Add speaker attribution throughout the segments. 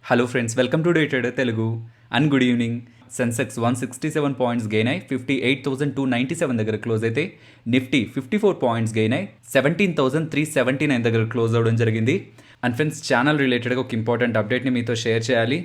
Speaker 1: Hello friends, welcome to day trader Telugu and good evening. Sensex 167 points gain అయి 58,297 దగ్గర close అయితే Nifty 54 points gain అయి 17,379 దగ్గర క్లోజ్ అవ్వడం జరిగింది. అండ్ ఫ్రెండ్స్, ఛానల్ రిలేటెడ్గా ఒక ఇంపార్టెంట్ అప్డేట్ని మీతో షేర్ చేయాలి.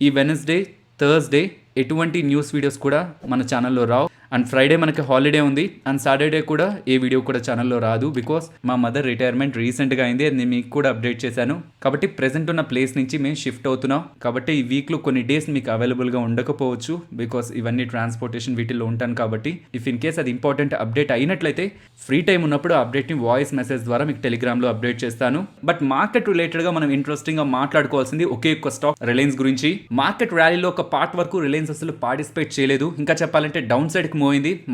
Speaker 1: ఈ వెనస్డే, థర్స్డే ఎటువంటి న్యూస్ వీడియోస్ కూడా మన ఛానల్లో రావు. అండ్ ఫ్రైడే మనకి హాలిడే ఉంది. అండ్ సాటర్డే కూడా ఏ వీడియో కూడా ఛానల్లో రాదు. బికాస్ మా మదర్ రిటైర్మెంట్ రీసెంట్గా అయింది. అది నేను మీకు కూడా అప్డేట్ చేశాను. కాబట్టి ప్రెసెంట్ ఉన్న ప్లేస్ నుంచి మేము షిఫ్ట్ అవుతున్నాం. కాబట్టి ఈ వీక్లో కొన్ని డేస్ మీకు అవైలబుల్గా ఉండకపోవచ్చు. బికాస్ ఇవన్నీ ట్రాన్స్పోర్టేషన్ వీటిల్లో ఉంటాను. కాబట్టి ఇఫ్ ఇన్ కేస్ అది ఇంపార్టెంట్ అప్డేట్ అయినట్లయితే ఫ్రీ టైం ఉన్నప్పుడు ఆ అప్డేట్ని వాయిస్ మెసేజ్ ద్వారా మీకు టెలిగ్రామ్లో అప్డేట్ చేస్తాను. బట్ మార్కెట్ రిలేటెడ్గా మనం ఇంట్రెస్టింగ్గా మాట్లాడుకోవాల్సింది ఒకే ఒక్క స్టాక్, రిలయన్స్ గురించి. మార్కెట్ ర్యాలీలో ఒక పార్ట్ వరకు రిలయన్స్ అసలు పార్టిసిపేట్ చేయలేదు. ఇంకా చెప్పాలంటే డౌన్ సైడ్కి మూవ్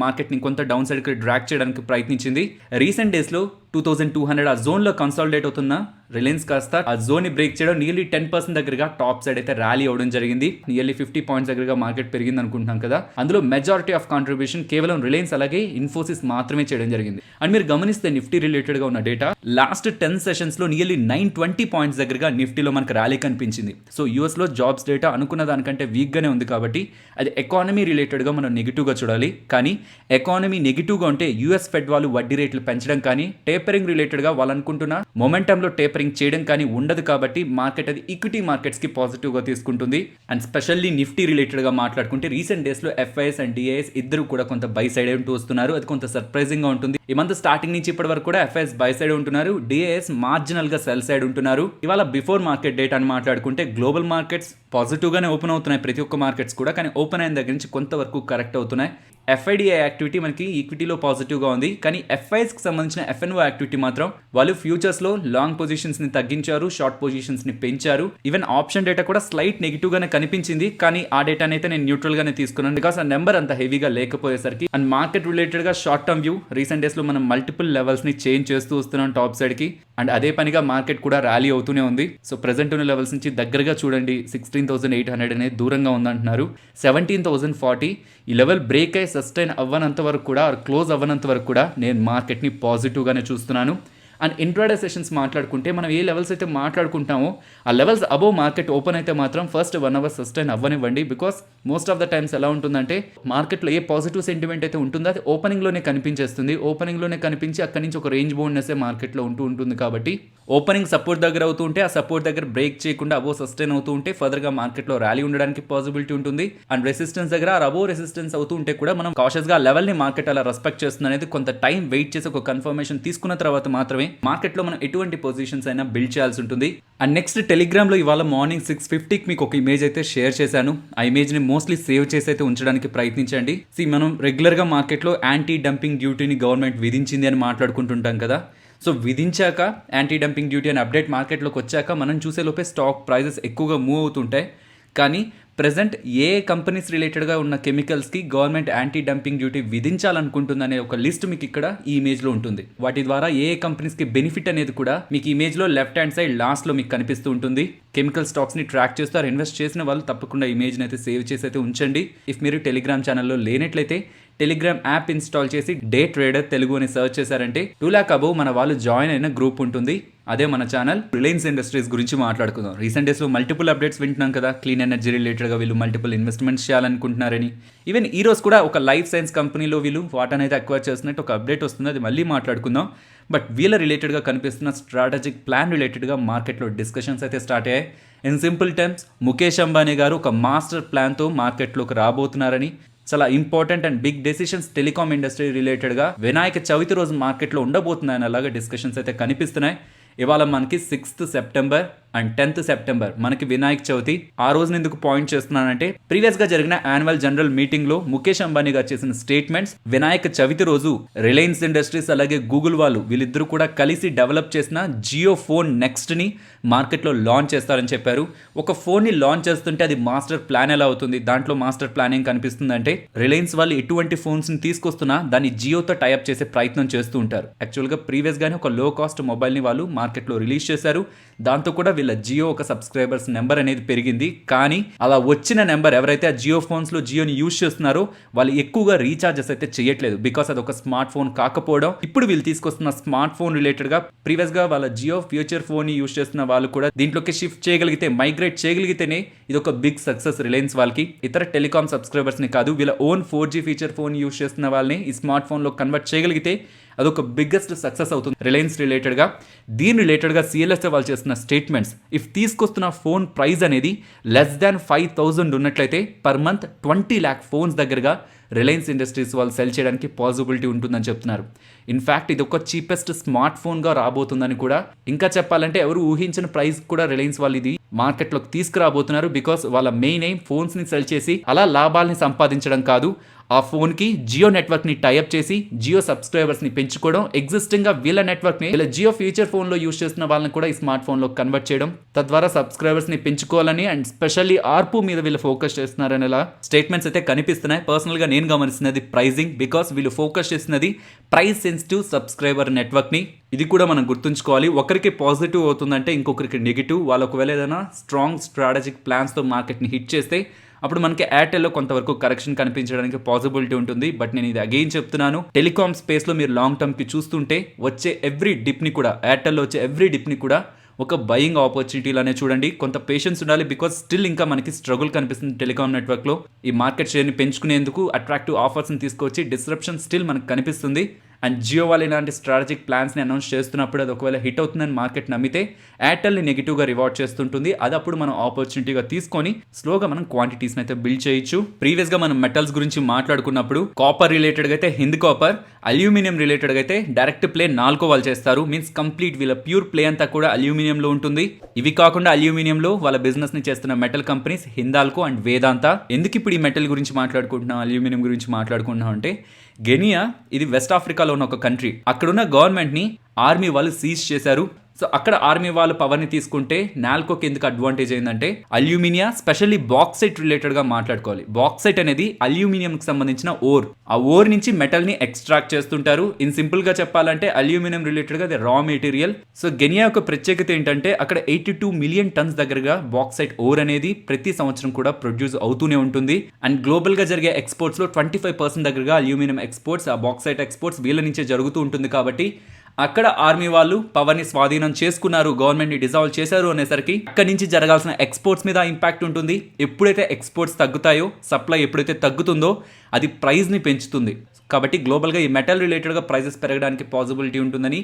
Speaker 1: మార్కెట్ని కొంత డౌన్ సైడ్కి డ్రాక్ చేయడానికి ప్రయత్నించింది. రీసెంట్ డేస్లో 2200 ఆ జోన్లో కన్సాలిడేట్ అవుతున్న రిలయన్స్ కాస్త ఆ జోన్ ని బ్రేక్ చేయడం నియర్లీ 10% దగ్గరగా టాప్ సైడ్ అయితే ర్యాలీ అవడం జరిగింది. నియర్లీ 50 పాయింట్స్ దగ్గరగా మార్కెట్ పెరిగింది అనుకుంటున్నాం కదా. అందులో మెజారిటీ ఆఫ్ కాంట్రిబ్యూషన్ కేవలం రిలయన్స్ అలాగే ఇన్ఫోసిస్ మాత్రమే చేయడం జరిగింది. అండ్ మీరు గమనిస్తే నిఫ్టీ రిలేటెడ్ గా ఉన్న డేటా లాస్ట్ 10 సెషన్స్ లో నియర్లీ 920 పాయింట్స్ దగ్గరగా నిఫ్టీలో మనకు ర్యాలీ కనిపించింది. సో యూఎస్ లో జాబ్స్ డేటా అనుకున్న దానికంటే వీక్ గానే ఉంది. కాబట్టి అది ఎకానమీ రిలేటెడ్ గా మనం నెగిటివ్ గా చూడాలి. కానీ ఎకానమీ నెగిటివ్ గా ఉంటే యూఎస్ ఫెడ్ వాళ్ళు వడ్డీ రేట్లు పెంచడం కానీ టేపరింగ్ రిలేటెడ్ గా వాళ్ళు అనుకుంటున్న మొమెంటంలో టేపరింగ్ చేయడం కానీ ఉండదు. కాబట్టి మార్కెట్ అది ఈక్విటీ మార్కెట్స్ కి పాజిటివ్ గా తీసుకుంటుంది. అండ్ స్పెషల్లీ నిఫ్టీ రిలేటెడ్ గా మాట్లాడుకుంటే రీసెంట్ డేస్ లో ఎఫ్ఐఎస్ అండ్ డిఐఎస్ ఇద్దరు కూడా కొంత బై సైడ్ ఉంటూ వస్తున్నారు. అది కొంత సర్ప్రైజింగ్ గా ఉంటుంది. ఈ మంత్ స్టార్టింగ్ నుంచి ఇప్పటి వరకు కూడా ఎఫ్ఐఎస్ బై సైడ్ ఉంటున్నారు, డిఐఎస్ మార్జినల్ గా సెల్ సైడ్ ఉంటున్నారు. ఇవాళ బిఫోర్ మార్కెట్ డేట్ అని మాట్లాడుకుంటే గ్లోబల్ మార్కెట్స్ పాజిటివ్ గానే ఓపెన్ అవుతున్నాయి, ప్రతి ఒక్క మార్కెట్స్ కూడా. కానీ ఓపెన్ అయిన దగ్గర నుంచి కొంతవరకు కరెక్ట్ అవుతున్నాయి. ఎఫ్ఐడిఐ యాక్టివిటీ మనకి ఈక్విటీలో పాజిటివ్గా ఉంది. కానీ ఎఫ్ఐఎస్కి సంబంధించిన ఎఫ్ఎన్ఓ యాక్టివిటీ మాత్రం వాళ్ళు ఫ్యూచర్స్లో లాంగ్ పొజిషన్స్ని తగ్గించారు, షార్ట్ పొజిషన్స్ని పెంచారు. ఈవెన్ ఆప్షన్ డేటా కూడా స్లైట్ నెగిటివ్గానే కనిపించింది. కానీ ఆ డేటాని అయితే నేను న్యూట్రల్గానే తీసుకున్నాను. బికాస్ ఆ నెంబర్ అంత హెవీగా లేకపోయేసరికి. అండ్ మార్కెట్ రిలేటెడ్గా షార్ట్ టర్మ్ వ్యూ రీసెంట్ డేస్లో మనం మల్టిపుల్ లెవెల్స్ని చేంజ్ చేస్తూ వస్తున్నాం టాప్ సైడ్కి. అండ్ అదే పనిగా మార్కెట్ కూడా ర్యాలీ అవుతూనే ఉంది. సో ప్రెసెంట్ ఉన్న లెవెల్స్ నుంచి దగ్గరగా చూడండి 16,800 అనేది దూరంగా ఉందంటున్నారు. 17,040 ఈ లెవెల్ బ్రేక్ అయ్యి సస్టైన్ అవ్వనంత వరకు కూడా, క్లోజ్ అవ్వనంత వరకు కూడా నేను మార్కెట్ని పాజిటివ్గానే చూస్తున్నాను. అండ్ ఇంట్రాడే సెషన్స్ మాట్లాడుకుంటే మనం ఏ లెవెల్స్ అయితే మాట్లాడుకుంటామో ఆ లెవెల్స్ అబోవ్ మార్కెట్ ఓపెన్ అయితే మాత్రం ఫస్ట్ 1 అవర్ సస్టైన్ అవ్వనివ్వండి. Because most of the times ఎలా ఉంటుందంటే మార్కెట్లో ఏ పాజిటివ్ సెంటిమెంట్ అయితే ఉంటుందో అది ఓపెనింగ్లోనే కనిపించేస్తుంది. ఓపెనింగ్లోనే కనిపించి అక్కడి నుంచి ఒక రేంజ్ బౌండ్నెస్ మార్కెట్లో ఉంటుంది. కాబట్టి ఓపెనింగ్ సపోర్ట్ దగ్గర అవుతూ ఉంటే ఆ సపోర్ట్ దగ్గర బ్రేక్ చేయకుండా అబోవ్ సస్టైన్ అవుతూ ఉంటే ఫర్దర్గా మార్కెట్లో ర్యాలీ ఉండడానికి పాసిబిలిటీ ఉంటుంది. అండ్ రెసిస్టెన్స్ దగ్గర అబోవ్ రెసిస్టెన్స్ అవుతూ ఉంటే కూడా మనం కాషియస్గా ఆ లెవెల్ని మార్కెట్ అలా రెస్పెక్ట్ చేస్తుంది అనేది కొంత టైం వెయిట్ చేసి ఒక కన్ఫర్మేషన్ తీసుకున్న తర్వాత మాత్రమే మార్కెట్లో మనం ఎటువంటి పొజిషన్స్ అయినా బిల్డ్ చేయాల్సి ఉంటుంది. అండ్ నెక్స్ట్ టెలిగ్రామ్లో ఇవాళ మార్నింగ్ 6:50కి మీకు ఒక ఇమేజ్ అయితే షేర్ చేశాను. ఆ ఇమేజ్ని మోస్ట్లీ సేవ్ చేసి అయితే ఉంచడానికి ప్రయత్నించండి. మనం రెగ్యులర్గా మార్కెట్లో యాంటీ డంపింగ్ డ్యూటీని గవర్నమెంట్ విధించింది అని మాట్లాడుకుంటుంటాం కదా. సో విధించాక యాంటీ డంపింగ్ డ్యూటీ అనే అప్డేట్ మార్కెట్లోకి వచ్చాక మనం చూసే లోపే స్టాక్ ప్రైజెస్ ఎక్కువగా మూవ్ అవుతుంటాయి. కానీ ప్రెజెంట్ ఏ కంపెనీస్ రిలేటెడ్గా ఉన్న కెమికల్స్కి గవర్నమెంట్ యాంటీ డంపింగ్ డ్యూటీ విధించాలనుకుంటుందనే ఒక లిస్ట్ మీకు ఇక్కడ ఈ ఇమేజ్లో ఉంటుంది. వాటి ద్వారా ఏ కంపెనీస్కి బెనిఫిట్ అనేది కూడా మీకు ఇమేజ్లో లెఫ్ట్ హ్యాండ్ సైడ్ లాస్ట్లో మీకు కనిపిస్తూ ఉంటుంది. కెమికల్ స్టాక్స్ని ట్రాక్ చేస్తారు. ఇన్వెస్ట్ చేసిన వాళ్ళు తప్పకుండా ఇమేజ్ని అయితే సేవ్ చేసి అయితే ఉంచండి. ఇఫ్ మీరు టెలిగ్రామ్ ఛానల్లో లేనట్లయితే టెలిగ్రామ్ యాప్ ఇన్స్టాల్ చేసి డే ట్రేడర్ తెలుగు అని సర్చ్ చేశారంటే 2 lakh అబోవ్ మన వాళ్ళు జాయిన్ అయిన గ్రూప్ ఉంటుంది. అదే మన ఛానల్. రిలయన్స్ ఇండస్ట్రీస్ గురించి మాట్లాడుకుందాం. రీసెంట్ డేస్లో మల్టిపుల్ అప్డేట్స్ వింటున్నాం కదా. క్లీన్ ఎనర్జీ రిలేటెడ్గా వీళ్ళు మల్టిపుల్ ఇన్వెస్ట్మెంట్స్ చేయాలనుకుంటున్నారని. ఈవెన్ ఈ రోజు కూడా ఒక లైఫ్ సైన్స్ కంపెనీలో వీళ్ళు వాటాను అయితే అక్వైర్ చేస్తున్నట్టు ఒక అప్డేట్ వస్తుంది. అది మళ్ళీ మాట్లాడుకుందాం. బట్ వీళ్ళ రిలేటెడ్గా కనిపిస్తున్న స్ట్రాటజిక్ ప్లాన్ రిలేటెడ్గా మార్కెట్లో డిస్కషన్స్ అయితే స్టార్ట్ అయ్యాయి. In simple terms Mukesh Ambani garu ఒక మాస్టర్ ప్లాన్తో మార్కెట్లోకి రాబోతున్నారని, చాలా important and big decisions telecom industry రిలేటెడ్గా వినాయక చవితి రోజు మార్కెట్లో ఉండబోతున్నాయని అలాగే డిస్కషన్స్ అయితే కనిపిస్తున్నాయి. ఇవాళ మనకి 6th September and 10th September మనకి వినాయక చవితి. ఆ రోజున ఎందుకు పాయింట్ చేస్తున్నానంటే ప్రీవియస్గా జరిగిన యాన్యువల్ జనరల్ మీటింగ్లో ముఖేష్ అంబానీ గారు చేసిన స్టేట్మెంట్స్ వినాయక చవితి రోజు రిలయన్స్ ఇండస్ట్రీస్ అలాగే గూగుల్ వాళ్ళు వీళ్ళిద్దరూ కూడా కలిసి డెవలప్ చేసిన జియో ఫోన్ నెక్స్ట్ని మార్కెట్లో లాంచ్ చేస్తారని చెప్పారు. ఒక ఫోన్ని లాంచ్ చేస్తుంటే అది మాస్టర్ ప్లాన్ ఎలా అవుతుంది? దాంట్లో మాస్టర్ ప్లాన్ ఏం కనిపిస్తుందంటే రిలయన్స్ వాళ్ళు ఎటువంటి ఫోన్స్ని తీసుకొస్తున్నా దాన్ని జియోతో టైఅప్ చేసే ప్రయత్నం చేస్తూ ఉంటారు. యాక్చువల్గా ప్రీవియస్గానే ఒక లో కాస్ట్ మొబైల్ని వాళ్ళు మార్కెట్లో రిలీజ్ చేశారు. దాంతో కూడా వీళ్ళ జియో ఒక సబ్స్క్రైబర్స్ నెంబర్ అనేది పెరిగింది. కానీ అలా వచ్చిన నెంబర్ ఎవరైతే ఆ జియో ఫోన్స్లో జియోని యూజ్ చేస్తున్నారో వాళ్ళు ఎక్కువగా రీఛార్జెస్ అయితే చేయట్లేదు. బికాస్ అది ఒక స్మార్ట్ ఫోన్ కాకపోవడం. ఇప్పుడు వీళ్ళు తీసుకొస్తున్న స్మార్ట్ ఫోన్ రిలేటెడ్గా ప్రీవియస్గా వాళ్ళ జియో ఫ్యూచర్ ఫోన్ యూజ్ చేస్తున్న వాళ్ళు కూడా దీంట్లోకి షిఫ్ట్ చేయగలిగితే, మైగ్రేట్ చేయగలిగితేనే ఇది ఒక బిగ్ సక్సెస్ రిలయన్స్ వాళ్ళకి. ఇతర టెలికాం సబ్స్క్రైబర్స్ని కాదు, వీళ్ళ own 4G feature phone use చేస్తున్న వాళ్ళని ఈ స్మార్ట్ ఫోన్లో కన్వర్ట్ చేయగలిగితే అదొక బిగ్గెస్ట్ సక్సెస్ అవుతుంది రిలయన్స్ రిలేటెడ్గా. దీని రిలేటెడ్గా సిఎల్ఎస్ఏ వాళ్ళు చేస్తున్న స్టేట్మెంట్స్, ఇఫ్ తీసుకొస్తున్న ఫోన్ ప్రైస్ అనేది లెస్ దాన్ 5,000 ఉన్నట్లయితే పర్ మంత్ 20 lakh ఫోన్స్ దగ్గరగా రిలయన్స్ ఇండస్ట్రీస్ వాళ్ళు సెల్ చేయడానికి పాసిబిలిటీ ఉంటుందని చెప్తున్నారు. ఇన్ఫ్యాక్ట్ ఇది ఒక చీపెస్ట్ స్మార్ట్ ఫోన్గా రాబోతుందని కూడా, ఇంకా చెప్పాలంటే ఎవరు ఊహించిన ప్రైస్ కూడా రిలయన్స్ వాళ్ళు ఇది మార్కెట్లోకి తీసుకురాబోతున్నారు. బికాస్ వాళ్ళ మెయిన్ ఎయిమ్ ఫోన్స్ని సెల్ చేసి అలా లాభాలని సంపాదించడం కాదు, ఆ ఫోన్కి జియో నెట్వర్క్ని టైఅప్ చేసి జియో సబ్స్క్రైబర్స్ని పెంచుకోవడం, ఎగ్జిస్టింగ్గా వీళ్ళ నెట్వర్క్ని వీళ్ళ జియో ఫ్యూచర్ ఫోన్లో యూజ్ చేస్తున్న వాళ్ళని కూడా ఈ స్మార్ట్ ఫోన్లో కన్వర్ట్ చేయడం, తద్వారా సబ్స్క్రైబర్స్ని పెంచుకోవాలని అండ్ స్పెషల్లీ ఆర్పు మీద వీళ్ళు ఫోకస్ చేస్తున్నారని ఇలా స్టేట్మెంట్స్ అయితే కనిపిస్తున్నాయి. పర్సనల్గా నేను గమనిస్తున్నది ప్రైజింగ్, బికాస్ వీళ్ళు ఫోకస్ చేస్తున్నది ప్రైస్ సెన్సిటివ్ సబ్స్క్రైబర్ నెట్వర్క్ని. ఇది కూడా మనం గుర్తుంచుకోవాలి. ఒకరికి పాజిటివ్ అవుతుందంటే ఇంకొకరికి నెగిటివ్. వాళ్ళు ఒకవేళ ఏదైనా స్ట్రాంగ్ స్ట్రాటజిక్ ప్లాన్స్తో మార్కెట్ని హిట్ చేస్తే అప్పుడు మనకి ఎయిర్టెల్లో కొంతవరకు కరెక్షన్ కనిపించడానికి పాసిబిలిటీ ఉంటుంది. బట్ నేను ఇది అగైన్ చెప్తున్నాను, టెలికామ్ స్పేస్లో మీరు లాంగ్ టర్మ్కి చూస్తుంటే వచ్చే ఎవ్రీ డిప్ని కూడా, ఎయిర్టెల్లో వచ్చే ఎవ్రీ డిప్ని కూడా ఒక బయింగ్ ఆపర్చునిటీలానే చూడండి. కొంత పేషెన్స్ ఉండాలి. బికాస్ స్టిల్ ఇంకా మనకి స్ట్రగుల్ కనిపిస్తుంది టెలికామ్ నెట్వర్క్లో. ఈ మార్కెట్ షేర్ని పెంచుకునేందుకు అట్రాక్టివ్ ఆఫర్స్ని తీసుకొచ్చి డిస్రప్షన్ స్టిల్ మనకు కనిపిస్తుంది. అండ్ జియో వాళ్ళు ఇలాంటి స్ట్రాటజిక్ ప్లాన్స్ని అనౌన్స్ చేస్తున్నప్పుడు అది ఒకవేళ హిట్ అవుతుందని మార్కెట్ నమ్మితే ఎయిర్టెల్ని నెగిటివ్గా రివార్డ్ చేస్తుంటుంది. అది అప్పుడు మనం ఆపర్చునిటీగా తీసుకొని స్లోగా మనం క్వాంటిటీస్ని అయితే బిల్డ్ చేయొచ్చు. ప్రీవియస్గా మనం మెటల్స్ గురించి మాట్లాడుకున్నప్పుడు కాపర్ రిలేటెడ్గా అయితే హింద్ కాపర్, అల్యూమినియం రిలేటెడ్గా అయితే డైరెక్ట్ ప్లే నాల్కో వాళ్ళు చేస్తారు. మీన్స్ కంప్లీట్ వీళ్ళ ప్యూర్ ప్లే అంతా కూడా అల్యూమినియంలో ఉంటుంది. ఇవి కాకుండా అల్యూమినియంలో వాళ్ళ బిజినెస్ని చేస్తున్న మెటల్ కంపెనీస్ హిందాల్కో అండ్ వేదాంత. ఎందుకు ఇప్పుడు ఈ మెటల్ గురించి మాట్లాడుకుంటున్నాం, అల్యూమినియం గురించి మాట్లాడుకుంటున్నాం అంటే, గినియా ఇది వెస్ట్ ఆఫ్రికాలో ఉన్న ఒక కంట్రీ. అక్కడున్న గవర్నమెంట్ని ఆర్మీ వాళ్ళు సీజ్ చేశారు. సో అక్కడ ఆర్మీ వాళ్ళు పవర్ని తీసుకుంటే నాల్కోకి ఎందుకు అడ్వాంటేజ్ అయిందంటే, అల్యూమినియా స్పెషల్లీ బాక్సైట్ రిలేటెడ్గా మాట్లాడుకోవాలి. బాక్సైట్ అనేది అల్యూమినియంకి సంబంధించిన ఓర్. ఆ ఓర్ నుంచి మెటల్ని ఎక్స్ట్రాక్ట్ చేస్తుంటారు. ఇన్ సింపుల్గా చెప్పాలంటే అల్యూమినియం రిలేటెడ్గా అది రా మెటీరియల్. సో గినియా యొక్క ప్రత్యేకత ఏంటంటే అక్కడ 82 మిలియన్ టన్స్ దగ్గరగా బాక్సైట్ ఓర్ అనేది ప్రతి సంవత్సరం కూడా ప్రొడ్యూస్ అవుతూనే ఉంటుంది. అండ్ గ్లోబల్గా జరిగే ఎక్స్పోర్ట్స్లో 25% దగ్గరగా అల్యూమినియం ఎక్స్పోర్ట్స్, ఆ బాక్సైట్ ఎక్స్పోర్ట్స్ వీళ్ళ నుంచే జరుగుతూ ఉంటుంది. కాబట్టి అక్కడ ఆర్మీ వాళ్ళు పవర్ని స్వాధీనం చేసుకున్నారు, గవర్నమెంట్ని డిజాల్వ్ చేశారు అనేసరికి అక్కడి నుంచి జరగాల్సిన ఎక్స్పోర్ట్స్ మీద ఇంపాక్ట్ ఉంటుంది. ఎప్పుడైతే ఎక్స్పోర్ట్స్ తగ్గుతాయో, సప్లై ఎప్పుడైతే తగ్గుతుందో అది ప్రైస్ని పెంచుతుంది. కాబట్టి గ్లోబల్గా ఈ మెటల్ రిలేటెడ్గా ప్రైజెస్ పెరగడానికి పాసిబిలిటీ ఉంటుందని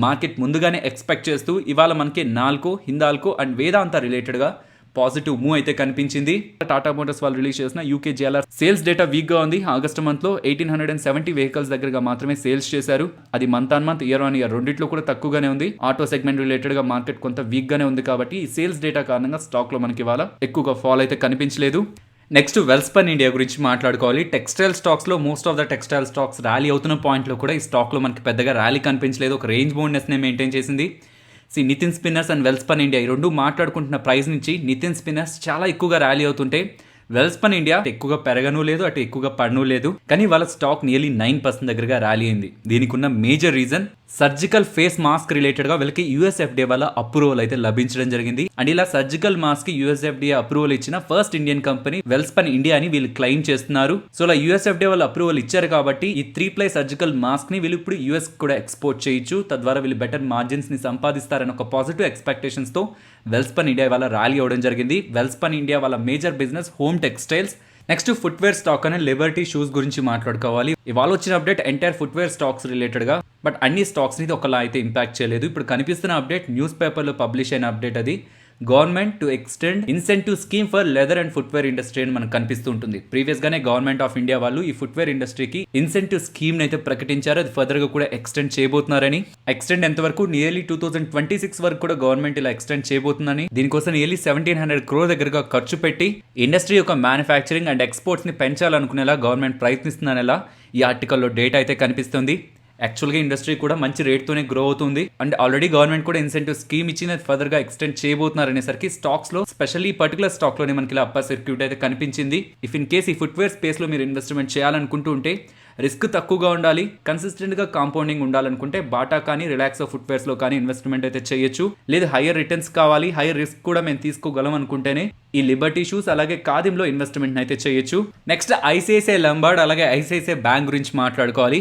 Speaker 1: మార్కెట్ ముందుగానే ఎక్స్పెక్ట్ చేస్తూ ఇవాళ మనకి నాల్కో, హిందాల్కో అండ్ వేదాంత రిలేటెడ్గా పాజిటివ్ మూవ్ అయితే కనిపించింది. టాటా మోటార్స్ వాళ్ళు రిలీజ్ చేసిన యూకే JLR సేల్స్ డేటా వీక్గా ఉంది. ఆగస్టు మంత్లో 1870 వెహికల్స్ దగ్గరగా మాత్రమే సేల్స్ చేశారు. అది month on month, year on year రెండిట్లో కూడా తక్కువగానే ఉంది. ఆటో సెగ్మెంట్ రిలేటెడ్గా మార్కెట్ కొంత వీక్గానే ఉంది. కాబట్టి ఈ సేల్స్ డేటా కారణంగా స్టాక్లో మనకి ఇవాళ ఎక్కువగా ఫాల్ అయితే కనిపించలేదు. నెక్స్ట్ వెల్స్పన్ ఇండియా గురించి మాట్లాడుకోవాలి. టెక్స్టైల్ స్టాక్స్లో most of the textile stocks rally అవుతున్న పాయింట్లో కూడా ఈ స్టాక్లో మనకి పెద్దగా ర్యాలీ కనిపించలేదు. ఒక రేంజ్ బౌండ్నెస్ని మెయింటైన్ చేసింది. Nitin spinners and Welspun India ఈ రెండు మాట్లాడుకుంటున్న ప్రైస్ నుంచి నితిన్ స్పిన్నర్స్ చాలా ఎక్కువగా ర్యాలీ అవుతుంటే వెల్స్పన్ ఇండియా ఎక్కువగా పెరగను లేదు, అటు ఎక్కువగా పడను లేదు. కానీ వాళ్ళ స్టాక్ నియర్లీ 9% దగ్గరగా ర్యాలీ అయింది. దీనికి ఉన్న major reason surgical face mask రిలేటెడ్గా వీళ్ళకి USFDA వల్ల అప్రూవల్ అయితే లభించడం జరిగింది. అండ్ ఇలా సర్జికల్ మాస్క్ USFDA అప్రూవల్ ఇచ్చిన first Indian company Welspun India అని వీళ్ళు క్లెయిమ్ చేస్తున్నారు. సో ఇలా USFDA వల్ల అప్రూవల్ ఇచ్చారు కాబట్టి ఈ 3-ply సర్జికల్ మాస్క్ ని వీళ్ళు ఇప్పుడు US కూడా ఎక్స్పోర్ట్ చేయొచ్చు. తద్వారా వీళ్ళు బెటర్ మార్జిన్స్ ని సంపాదిస్తారని ఒక పాజిటివ్ ఎక్స్పెక్టేషన్స్ తో వెల్స్పన్ ఇండియా వాళ్ళ ర్యాలీ అవడం జరిగింది. వెల్స్పన్ ఇండియా వాళ్ళ major business home textiles. Next footwear stock అనే లిబర్టీ షూస్ గురించి మాట్లాడుకోవాలి. ఇవాళ వచ్చిన అప్డేట్ ఎంటైర్ ఫుట్వేర్ స్టాక్స్ రిలేటెడ్గా, బట్ అన్ని స్టాక్స్ని ఒకలా అయితే ఇంపాక్ట్ చేయలేదు. ఇప్పుడు కనిపిస్తున్న అప్డేట్ న్యూస్ పేపర్లో పబ్లిష్ అయిన అప్డేట్. అది government to extend incentive scheme for leather and footwear industry అని మనకు కనిపిస్తూ ఉంటుంది. ప్రీవియస్గానే గవర్నమెంట్ ఆఫ్ ఇండియా వాళ్ళు ఈ ఫుట్వేర్ ఇండస్ట్రీకి ఇన్సెంటివ్ స్కీమ్ అయితే ప్రకటించారు. అది ఫర్దర్గా కూడా ఎక్స్టెండ్ చేయబోతున్నారని. ఎక్స్టెండ్ ఎంతవరకు నియర్లీ 2026 వరకు కూడా గవర్నమెంట్ ఇలా ఎక్స్టెండ్ చేయబోతుందని, దీనికోసం నియర్లీ 1700 crore దగ్గరగా ఖర్చు పెట్టి ఇండస్ట్రీ యొక్క మ్యానుఫ్యాక్చరింగ్ అండ్ ఎక్స్పోర్ట్స్ ని పెంచాలనుకునేలా గవర్నమెంట్ ప్రయత్నిస్తుందనేలా ఈ ఆర్టికల్లో డేటా అయితే కనిపిస్తుంది. యాక్చువల్గా ఇండస్ట్రీ కూడా మంచి రేట్తోనే గ్రో అవుతుంది. అండ్ ఆల్రెడీ గవర్నమెంట్ కూడా ఇన్సెంటివ్ స్కీమ్ ఇచ్చిన ఫర్దర్గా ఎక్స్టెండ్ చేయబోతున్నారు అనేసరికి స్టాక్స్లో స్పెషల్లీ పర్టికులర్ స్టాక్లోనే మనకి ఇలా అప్పర్ సర్క్యూట్ అయితే కనిపించింది. ఇఫ్ ఇన్ కేస్ ఈ ఫుట్వేర్ స్పేస్లో మీరు ఇన్వెస్ట్మెంట్ చేయాలనుకుంటూ ఉంటే రిస్క్ తక్కువగా ఉండాలి, కన్సిస్టెంట్గా కాంపౌండింగ్ ఉండాలనుకుంటే బాటా కానీ రిలాక్సో ఫుట్వేర్స్లో కానీ ఇన్వెస్ట్మెంట్ అయితే చేయొచ్చు. లేదు హైయర్ రిటర్న్స్ కావాలి, హైయర్ రిస్క్ కూడా మేము తీసుకోగలం అనుకుంటేనే ఈ లిబర్టీ షూస్ అలాగే ఖాదింలో ఇన్వెస్ట్మెంట్ అయితే చేయొచ్చు. నెక్స్ట్ ఐసిఐసిఐ లంబార్డ్ అలాగే ఐసిఐసిఐ బ్యాంక్ గురించి మాట్లాడుకోవాలి.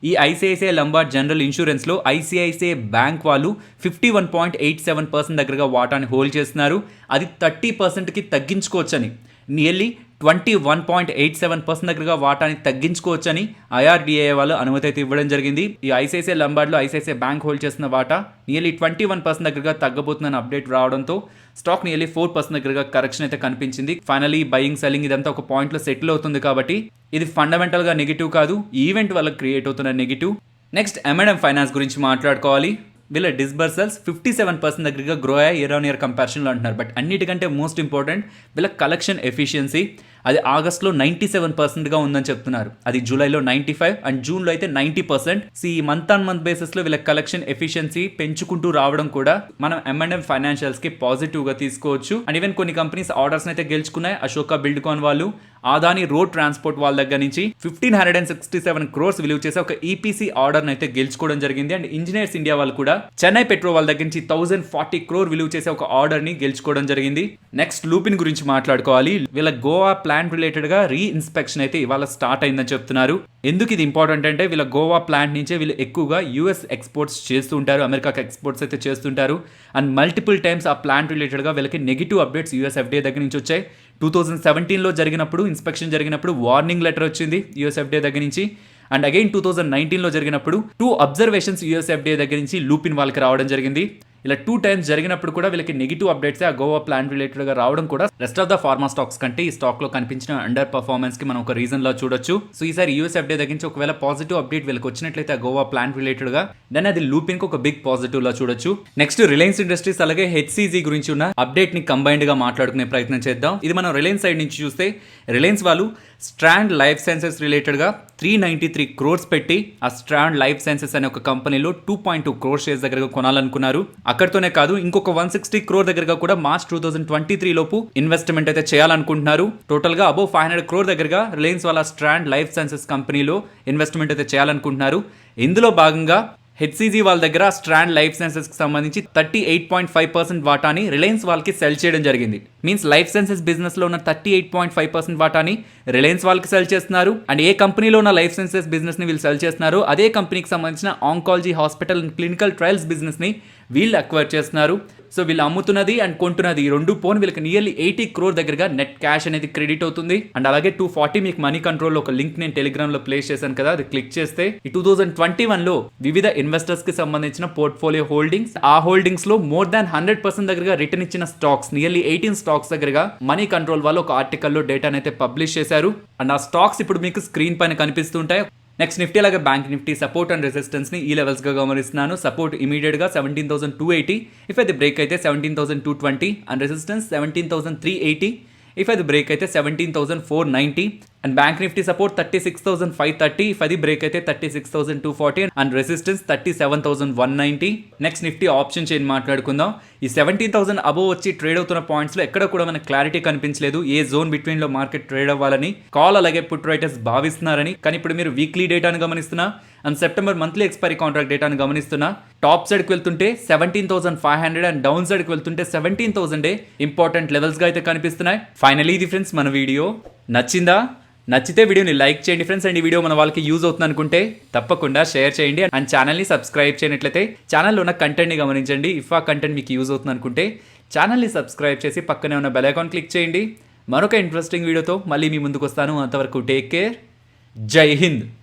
Speaker 1: ఈ ఐసిఐసిఐ లంబార్డ్ జనరల్ ఇన్సూరెన్స్లో ఐసిఐసిఐ బ్యాంక్ వాళ్ళు 51.87% దగ్గరగా వాటాని హోల్డ్ చేస్తున్నారు. అది 30%కి తగ్గించుకోవచ్చని, నియర్లీ 21.87% దగ్గరగా వాటాని తగ్గించుకోవచ్చని ఐఆర్డిఏ వాళ్ళు అనుమతి అయితే ఇవ్వడం జరిగింది. ఈ ఐసిఐసిఐ లంబార్డ్లో ఐసిఐసిఐ బ్యాంక్ హోల్డ్ చేస్తున్న వాటా నియర్లీ 21% దగ్గరగా తగ్గబోతుందని అప్డేట్ రావడంతో స్టాక్ నియర్లీ 4% దగ్గరగా కరెక్షన్ అయితే కనిపించింది. ఫైనలీ బయింగ్ సెల్లింగ్ ఇదంతా ఒక పాయింట్లో సెటిల్ అవుతుంది కాబట్టి ఇది ఫండమెంటల్గా నెగిటివ్ కాదు, ఈవెంట్ వల్ల క్రియేట్ అవుతున్న నెగిటివ్. నెక్స్ట్ M&M ఫైనాన్స్ గురించి మాట్లాడుకోవాలి. వీళ్ళ డిస్బర్సల్స్ 57% దగ్గరగా గ్రో అయ్యాయి ఇయర్ ఆన్ ఇయర్ కంపారిజన్లో అంటున్నారు. బట్ అన్నిటికంటే మోస్ట్ ఇంపార్టెంట్ వీళ్ళ కలెక్షన్ ఎఫిషియన్సీ అది ఆగస్ట్లో 97%గా ఉందని చెప్తున్నారు. అది జూలైలో 95 అండ్ జూన్లో అయితే 90%. ఈ మంత్ ఆన్ మంత్ బేసిస్లో వీళ్ళ కలెక్షన్ ఎఫిషియన్సీ పెంచుకుంటూ రావడం కూడా మనం M&M ఫైనాన్షియల్స్కి పాజిటివ్గా తీసుకోవచ్చు. అండ్ ఈవెన్ కొన్ని కంపెనీస్ ఆర్డర్స్ అయితే గెలుచుకున్నాయి. అశోక బిల్డ్కాన్ వాళ్ళు ఆదాని రోడ్ ట్రాన్స్పోర్ట్ వాళ్ళ దగ్గర నుంచి 1567 crores విలువ చేసే ఒక ఈపీసీ ఆర్డర్ అయితే గెలుచుకోవడం జరిగింది. అండ్ ఇంజనీర్స్ ఇండియా వాళ్ళు కూడా చెన్నై పెట్రో వాళ్ళ దగ్గర నుంచి 1040 crore విలువ చేసే ఒక ఆర్డర్ ని గెలుచుకోవడం జరిగింది. నెక్స్ట్ లూపిన్ గురించి మాట్లాడుకోవాలి. వీళ్ళ గోవా ప్లాంట్ రిలేటెడ్ గా రీ ఇన్స్పెక్షన్ అయితే ఇవాళ స్టార్ట్ అయిందని చెప్తున్నారు. ఎందుకు ఇది ఇంపార్టెంట్ అంటే వీళ్ళ గోవా ప్లాంట్ నుంచే వీళ్ళు ఎక్కువగా యూఎస్ ఎక్స్పోర్ట్స్ చేస్తూ ఉంటారు, అమెరికాకి ఎక్స్పోర్ట్స్ అయితే చేస్తుంటారు. అండ్ మల్టిపుల్ టైమ్స్ ఆ ప్లాంట్ రిలేటెడ్ గా వీళ్ళకి నెగిటివ్ అప్డేట్స్ యూఎస్ ఎఫ్డీఏ దగ్గర నుంచి వచ్చాయి. 2017లో జరిగినప్పుడు ఇన్స్పెక్షన్ జరిగినప్పుడు వార్నింగ్ లెటర్ వచ్చింది యూఎస్ ఎఫ్డీఏ దగ్గర నుంచి. అండ్ అగైన్ 2019లో జరిగినప్పుడు 2 అబ్జర్వేషన్స్ యూఎస్ ఎఫ్డీఏ దగ్గర నుంచి లూపిన్ వాళ్ళకి రావడం జరిగింది. ఇలా 2 times జరిగినప్పుడు కూడా వీళ్ళకి నెగిటివ్ అప్డేట్స్ ఆ గోవా ప్లాంట్ రిలేటెడ్గా రావడం కూడా rest of the pharma stocks కంటే ఈ స్టాక్లో కనిపించిన అండర్ పర్ఫార్మెన్స్కి మనం ఒక రీజన్లో చూడొచ్చు. సో ఈసారి యూఎస్ ఎఫ్డీఏ దగ్గర నుంచి ఒకవేళ పాజిటివ్ అప్డేట్ వీళ్ళకి వచ్చినట్లయితే ఆ గోవా ప్లాంట్ రిలేటెడ్గా దెన్ అది లూపిన్కి ఒక బిగ్ పాజిటివ్లో చూడొచ్చు. నెక్స్ట్ రిలయన్స్ ఇండస్ట్రీస్ అలాగే హెచ్సిజీ గురించి ఉన్న అప్డేట్ని కంబైన్డ్గా మాట్లాడుకునే ప్రయత్నం చేద్దాం. ఇది మనం రిలయన్స్ సైడ్ నుంచి చూస్తే రిలయన్స్ వాళ్ళు స్ట్రాండ్ లైఫ్ సైన్సెస్ రిలేటెడ్గా 393 crores పెట్టి ఆ స్ట్రాండ్ లైఫ్ సైన్సెస్ అనే ఒక కంపెనీలో 2.2 crore షేర్స్ దగ్గరగా కొనాలనుకున్నారు. అక్కడితోనే కాదు ఇంకొక 160 crore దగ్గరగా కూడా మార్చ్ 2023 లోపు ఇన్వెస్ట్మెంట్ అయితే చేయాలనుకుంటున్నారు. టోటల్ గా అబౌవ్ 500 crore దగ్గరగా రిలయన్స్ వాళ్ళ స్ట్రాండ్ లైఫ్ సైన్సెస్ కంపెనీలో ఇన్వెస్ట్మెంట్ అయితే చేయాలనుకుంటున్నారు. ఇందులో భాగంగా హెచ్సిజీ వాళ్ళ దగ్గర స్ట్రాండ్ లైఫ్ సైన్సెస్కి సంబంధించి 38.5% వాటాని రిలయన్స్ వాళ్ళకి సెల్ చేయడం జరిగింది. మీన్స్ లైఫ్ సైన్సెస్ బిజినెస్లో ఉన్న 38.5% వాటాని రిలయన్స్ వాళ్ళకి సెల్ చేస్తున్నారు. అండ్ ఏ కంపెనీలో ఉన్న లైఫ్ సైన్సెస్ బిజినెస్ని వీళ్ళు సెల్ చేస్తున్నారు, అదే కంపెనీకి సంబంధించిన oncology hospital and clinical trials బిజినెస్ని వీళ్ళు అక్వైర్ చేస్తున్నారు. సో వీళ్ళు అమ్ముతున్నది అండ్ కొంటున్నది ఈ రెండు పోన్ వీళ్ళకి నియర్లీ 80 crore దగ్గరగా నెట్ క్యాష్ అనేది క్రెడిట్ అవుతుంది. అండ్ అలాగే 240 మీకు మనీ కంట్రోల్ ఒక లింక్ నేను టెలిగ్రామ్ లో ప్లేస్ చేశాను కదా, అది క్లిక్ చేస్తే ఈ 2021లో వివిధ ఇన్వెస్టర్స్ కి సంబంధించిన పోర్ట్ఫోలియో హోల్డింగ్స్, ఆ హోల్డింగ్స్ లో మోర్ దాన్ 100% దగ్గరగా రిటర్న్ ఇచ్చిన స్టాక్స్ నియర్లీ 18 స్టాక్స్ దగ్గరగా మనీ కంట్రోల్ వాళ్ళు ఒక ఆర్టికల్లో డేటాను అయితే పబ్లిష్ చేశారు. అండ్ ఆ స్టాక్స్ ఇప్పుడు మీకు స్క్రీన్ పైన కనిపిస్తుంటాయి. నెక్స్ట్ నిఫ్టీ అలాగే bank Nifty support and resistance ని ఈ లెవెల్స్ గా గమనిస్తున్నాను. సపోర్ట్ ఇమీడియట్ గా 17,280, ఇఫ్ అది బ్రేక్ అయితే 17,220 అండ్ రెసిస్టెన్స్ 17,380, ఇఫ్ అది బ్రేక్ అయితే 17,490. And bank Nifty support 36,530, if అది బ్రేక్ అయితే 36,240 and resistance 37,190. Next Nifty option chain మాట్లాడుకుందాం. ఈ 17,000 అబోవ్ వచ్చి ట్రేడ్ అవుతున్న పాయింట్స్ లో ఎక్కడ కూడా మనకు క్లారిటీ కనిపించలేదు ఏ జోన్ బిట్వీన్ లో మార్కెట్ ట్రేడ్ అవ్వాలని కాల్ అలాగే పుట్ రైటర్స్ భావిస్తున్నారని. కానీ ఇప్పుడు మీరు వీక్లీ డేటాను గమనిస్తున్నా and September monthly expiry contract డేటాను గమనిస్తున్నా టాప్ సైడ్కి వెళ్తుంటే 17,500 అండ్ డౌన్ సైడ్కి వెళ్తుంటే 17,000 ఇంపార్టెంట్ లెవెల్స్గా అయితే కనిపిస్తున్నాయి. ఫైనలీ ఇది ఫ్రెండ్స్ మన వీడియో నచ్చిందా? నచ్చితే వీడియోని లైక్ చేయండి ఫ్రెండ్స్. అండ్ ఈ వీడియో మన వాళ్ళకి యూజ్ అవుతుంది అనుకుంటే తప్పకుండా షేర్ చేయండి. అండ్ ఛానల్ని సబ్స్క్రైబ్ చేయనట్లయితే ఛానల్లో ఉన్న కంటెంట్ని గమనించండి. ఇఫ్ ఆ కంటెంట్ మీకు యూజ్ అవుతుంది అనుకుంటే ఛానల్ని సబ్స్క్రైబ్ చేసి పక్కనే ఉన్న బెల్ ఐకాన్ క్లిక్ చేయండి. మరొక ఇంట్రెస్టింగ్ వీడియోతో మళ్ళీ మీ ముందుకు వస్తాను. అంతవరకు టేక్ కేర్. జై హింద్.